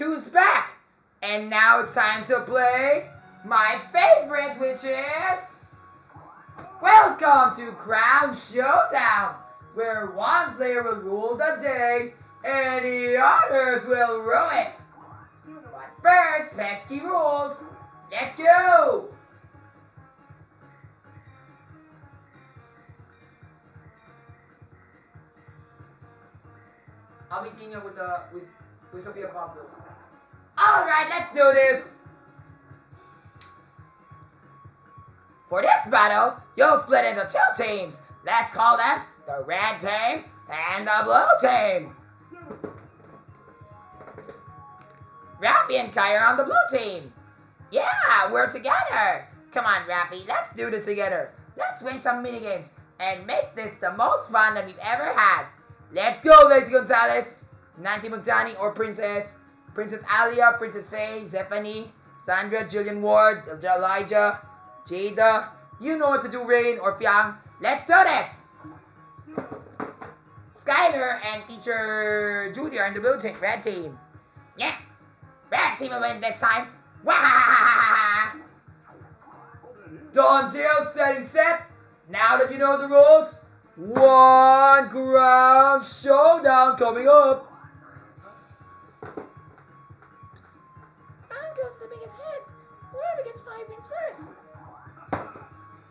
Who's back? And now it's time to play my favorite, which is... Welcome to Crown Showdown, where one player will rule the day and the others will rule it. But first, pesky rules. Let's go! I'll be teaming with Sophia Pablo. Alright, let's do this! For this battle, you'll split into two teams. Let's call them the red team and the blue team. Rafi and Kai are on the blue team. Yeah, we're together. Come on, Rafi, let's do this together. Let's win some minigames and make this the most fun that we've ever had. Let's go, Lady Gonzalez, Nancy McDonnie or Princess Alia, Princess Faye, Zephanie, Sandra, Jillian Ward, Elijah, Jada. You know what to do, Rain or Fiang. Let's do this! Skylar and Teacher Judy are in the blue team, red team. Yeah, red team will win this time. Wah! Done deal, setting set. Now that you know the rules, one Crown Showdown coming up. Psst. Crown goes to the biggest hit. Whoever gets 5 wins first.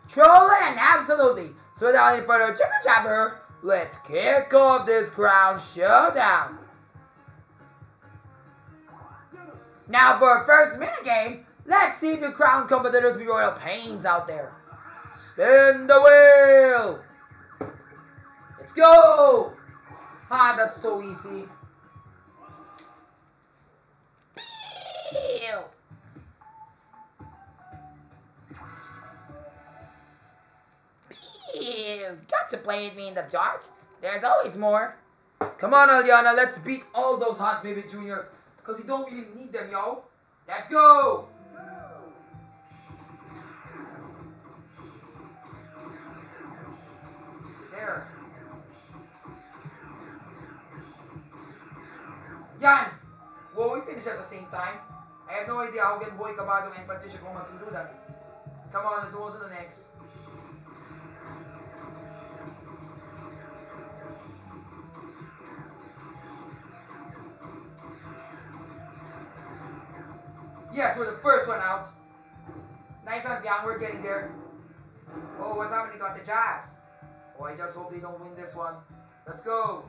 Trolling, absolutely. So without any further jibber-jabber, let's kick off this Crown Showdown. Now for our first minigame, let's see if your crown competitors be royal pains out there. Spin the wheel! Let's go! Ah, that's so easy. Ew. Ew. Got to play with me in the dark? There's always more. Come on, Aliana, let's beat all those Hot Baby Juniors. Because we don't really need them, yo. Let's go! There. Yan! Will we finish at the same time? I have no idea how can Boy Cabado and Patricia Goma can do that. Come on, let's move to the next. Yes, we're the first one out. Nice one, Fiang. We're getting there. Oh, what's happening to Ate Jazz? Oh, I just hope they don't win this one. Let's go.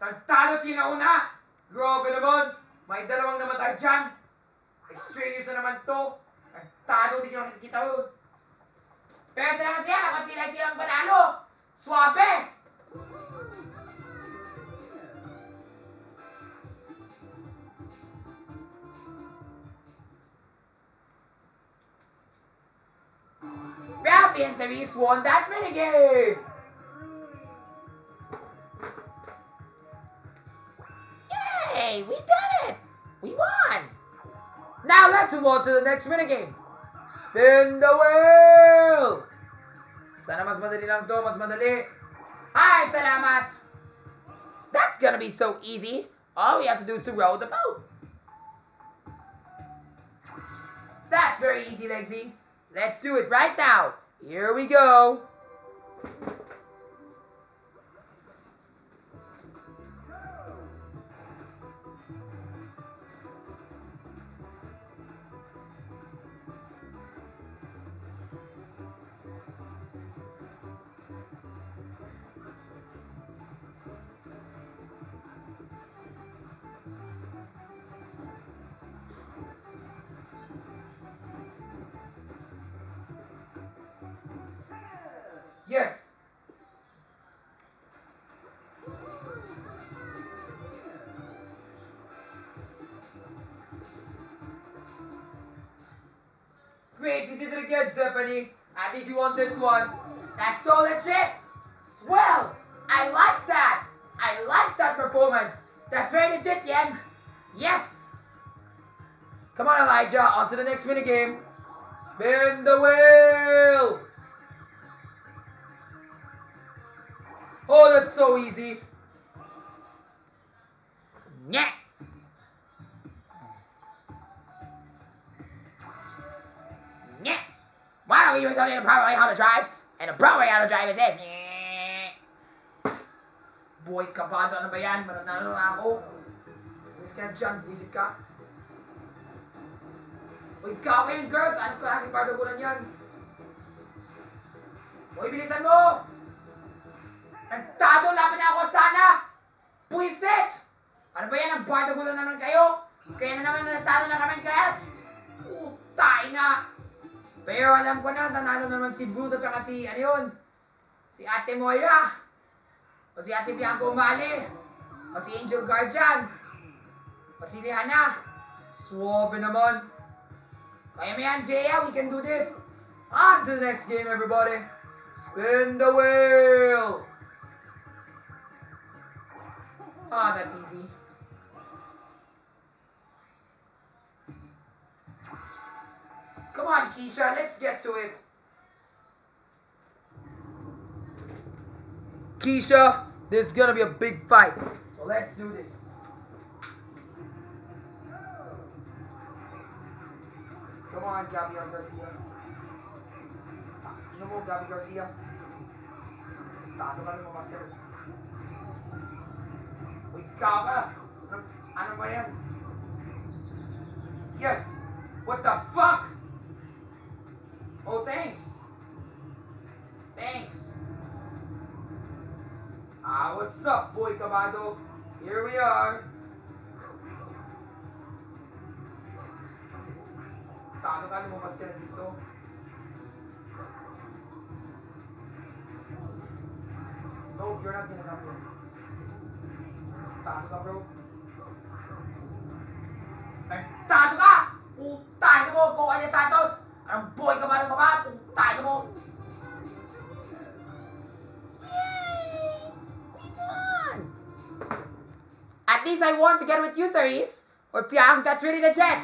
Tantado si nauna. Grabe naman. May dalawang namatay dyan. Extremers na naman to. Tantado, di nyo nakikita yun. Pero salamat siya, kapag sila siyang panalo. Swabe! Rafi and Therese won that minigame! Yay! We did it! We won! Now let's move on to the next minigame. Spin the wheel! Sana mas madali lang to, mas madali. Hi, salamat! That's gonna be so easy. All we have to do is to row the boat. That's very easy, Legsy. Let's do it right now. Here we go. Yes. Great, we did it again, Zephanie. At least you won this one. That's so legit. Swell. I like that. I like that performance. That's very legit, Yen. Yes. Come on, Elijah. On to the next minigame. Spin the wheel! Oh, that's so easy. Yeah. Yeah. Why don't we use something the proper way how to drive? And the proper way how to drive is this. Yeah. Boy, kabado, ano ba yan? Mananalo na ako. Miss ka dyan, visit ka. Uy, kawa yun, girls! Anong klaseng bardagulan yan? Uy, bilisan mo! Nagtado, laban na ako sana! Puisit! Ano ba yan? Nagbardagulan naman kayo? Kaya na naman nagtado na naman kayo? Utay na! Pero alam ko na, nanalo naman si Bruce at saka si, ano yun? Si Ate Moira! O si Ate Bianco Umali! O si Angel Guardian! O si Liana! Swabe naman! Kaya mo yan, Jaya, we can do this! On to the next game, everybody! Spin the wheel! Oh, that's easy. Come on, Keisha, let's get to it. Keisha, this is gonna be a big fight. So let's do this. Come on, Gabriel Garcia. Tingnan mo, Gabby Garcia. Tato ka ng master. Uy, kaka! Ano ba yan? Yes! What the fuck? Oh, thanks. Thanks. What's up, boy Kabado? Here we are. Tato ka, lumabas ka na dito. No, you're not gonna come here. Tato ka, bro. Tato ka! Putay ka mo, Koka de Santos! Anong boy Kabado ka ba? Putay ka mo! Yay! We won! At least I won together with you, Therese. Or Fiang, that's really legit.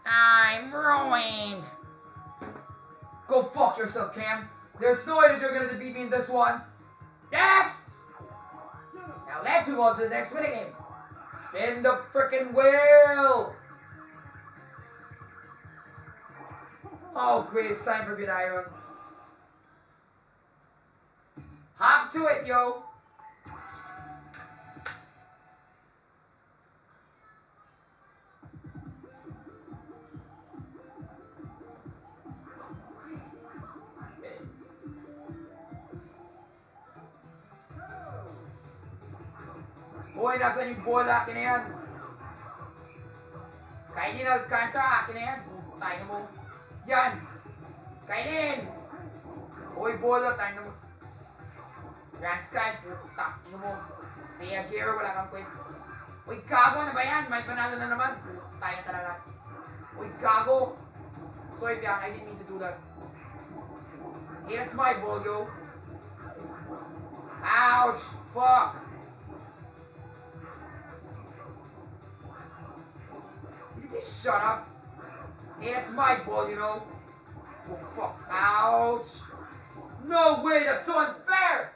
I'm ruined. Go fuck yourself, Cam. There's no way that you're gonna defeat me in this one. Next! Now let's move on to the next minigame. Spin the frickin' wheel! Oh, great. It's time for Good Iron. Hop to it, yo! Uy, nasan yung bola? Akin na yan. Kainin Alcantara, akin na yan. Tayo mo. Yan! Kainin! Uy, bola, tayo mo. Grand Sky, tayo mo. Si Aguirre, wala kang kwento. Uy, gago, ano ba yan? May panalo na naman. Tayo talaga. Uy, gago. Sorry, Piang, I didn't mean to do that. Here's my ball, yo. Ouch! Fuck! Just shut up. Hey, that's my ball, you know. Oh, fuck. Ouch. No way, that's so unfair.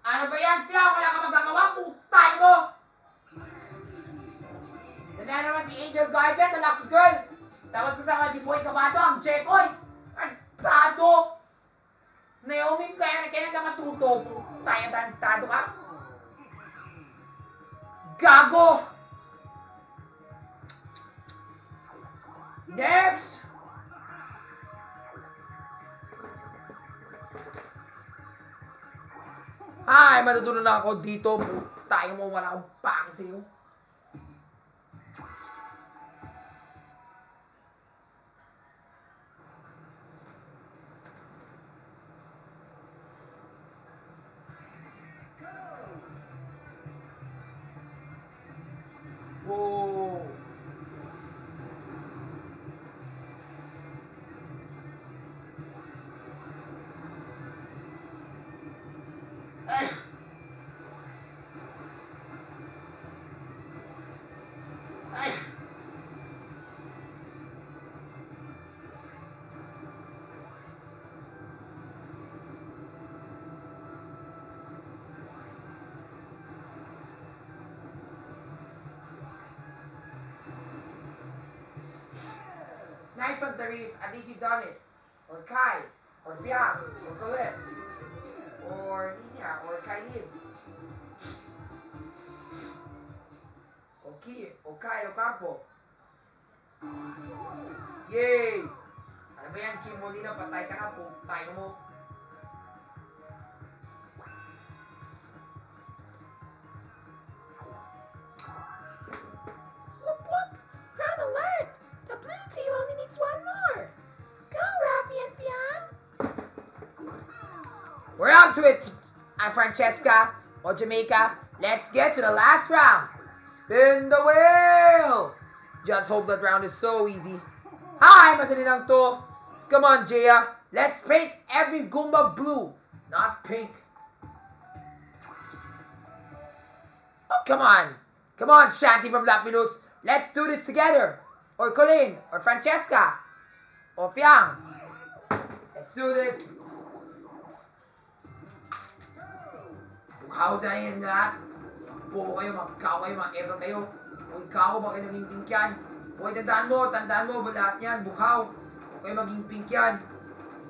Ano ba yan, Tiaw? Wala ka magagawa? Putay mo. Nanalo naman si Angel Guardian, the lucky girl. Tapos kasama si Boy Kabado, ang Jekoy. Ang tado. Naomi, kailan ka matuto? Putay, tado ka? Gago. Next! Ay, matutunan na ako dito. Tayo mo, wala akong paki sa'yo. Whoa. Nice one, Therese. At least you've done it. Or Kai. Or Fiang. Or Colette. Or Nina. Or Kailin. O Kai Ocampo. Yay! Ano ba yan, Kim Molina? Patay ka na po. Tayo mo. Whoop whoop! Ground alert! The blue team only needs one more. Go, Rafi and Fiang! We're up to it, Francesca or Jamaica. Let's get to the last round. Spin the wheel! Just hope that round is so easy. Hi, madali lang to. Come on, Jaya. Let's paint every Goomba blue, not pink. Oh, come on. Come on, Shanti from Lapinus. Let's do this together. Or Colleen, or Francesca, or Fiang. Let's do this. Bukhaw na yan lahat. Bobo kayo, magkaw kayo, mag-ever kayo. Huwag kao, bakit naging pink yan? Huwag tandaan mo, lahat yan, bukhaw. Huwag kayo maging pink yan.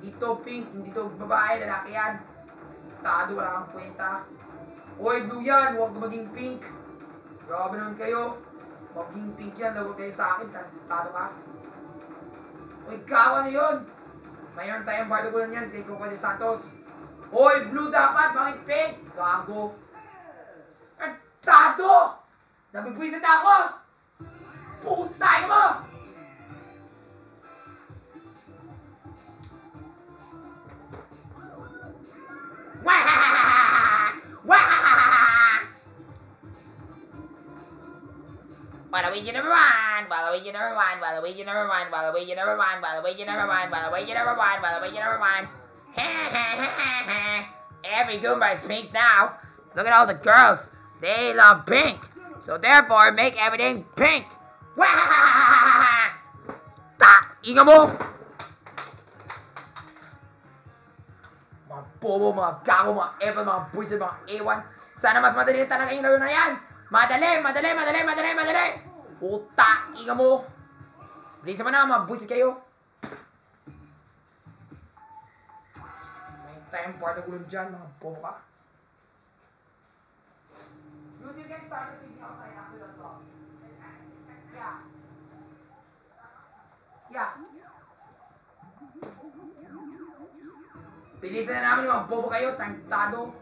Dito pink, hindi to babae, lalaki yan. Tado, wala kang kwenta. Hoy, blue yan, huwag maging pink. Grabe naman kayo. Maging pink yan, huwag kayo sa akin, tado ka. Hoy, kawa na yun. Mayroon tayong bardagulan yan, kay Coco de Santos. Hoy, blue dapat, bakit pink? Gago. Tado! Nabibwisit ako! Putay mo! Wah! Wah! Waluigi number one! Waluigi number one! Waluigi number one! Waluigi number one! Waluigi number one! Waluigi number one! Waluigi number one! Every Goomba is pink now. Look at all the girls. They love pink. So therefore, make everything pink. Wah! Ta! Inga mo! Mga bobo, mga gago, mga epan, mga buisit, mga ewan. Sana mas madali talaga yung laro na yan. Madali, madali, madali, madali, madali. Puta, inga mo. Bilisan mo na, mga buisit kayo. May tayong party gulong dyan, mga bobo ka. You can start the video outside after the vlog. Yeah. Yeah. Bilisan na namin yung mga bobo kayo, tangtado.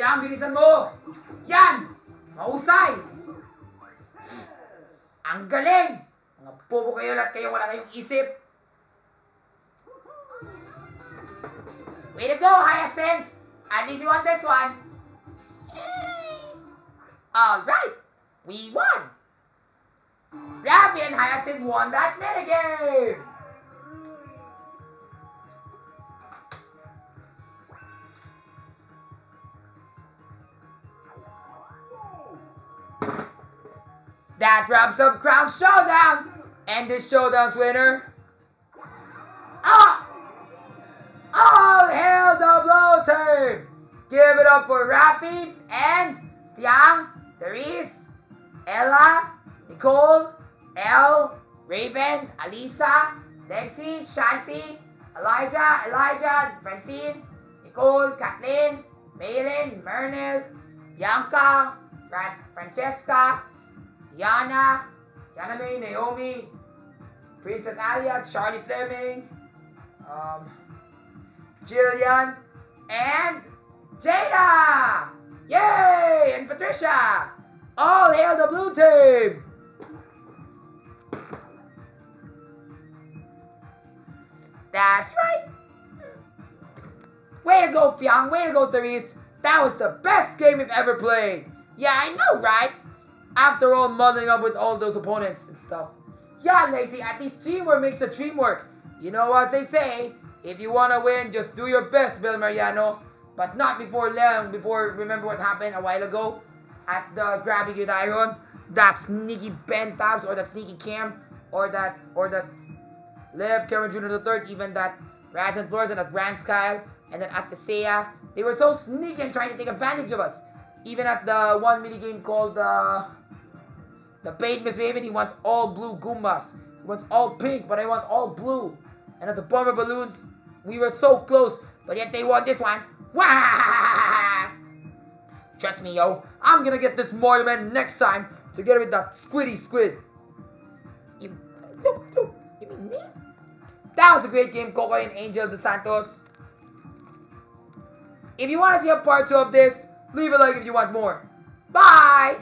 Yan, bilisan mo! Yan! Mahusay! Ang galing! Mga bobo kayo, lahat kayo, wala kayong isip. Way to go, Hyacinth! At least you won this one. Alright! We won! Rafi and Hyacinth won that minigame! That wraps up Crown Showdown! And this showdown's winner... All hail the Blow Team! Give it up for Rafi and Fiang, Therese, Ella, Nicole, Elle, Raven, Alisa, Lexi, Shanti, Elijah, Francine, Nicole, Kathleen, Maylin, Mernil, Bianca, Francesca, Yana May, Naomi, Princess Alia, Charlie Fleming, Jillian, and Jada! Yay! And Patricia! All hail the Blue Team! That's right! Way to go, Fiang! Way to go, Therese! That was the best game we've ever played! Yeah, I know, right? After all, muddling up with all those opponents and stuff. Yeah, Lacey, at least teamwork makes the dream work. You know as they say, if you want to win, just do your best, Bill Mariano. But not before long, remember what happened a while ago at the Grabbing Uniron. that sneaky Ben Tabs or that sneaky Cam or that Lev Cameron Jr. III, even that Raz and Flores and that Rance Kyle and then at the Seiya. They were so sneaky and trying to take advantage of us. Even at the one minigame called the Paid Miss Raven, he wants all blue Goombas. He wants all pink, but I want all blue. And at the Bomber Balloons, we were so close, but yet they won this one. Wah! Trust me, yo. I'm gonna get this Mario Man next time together with that Squiddy Squid. You mean me? That was a great game, Coco and Angel Dos Santos. If you want to see a part 2 of this, leave a like if you want more. Bye!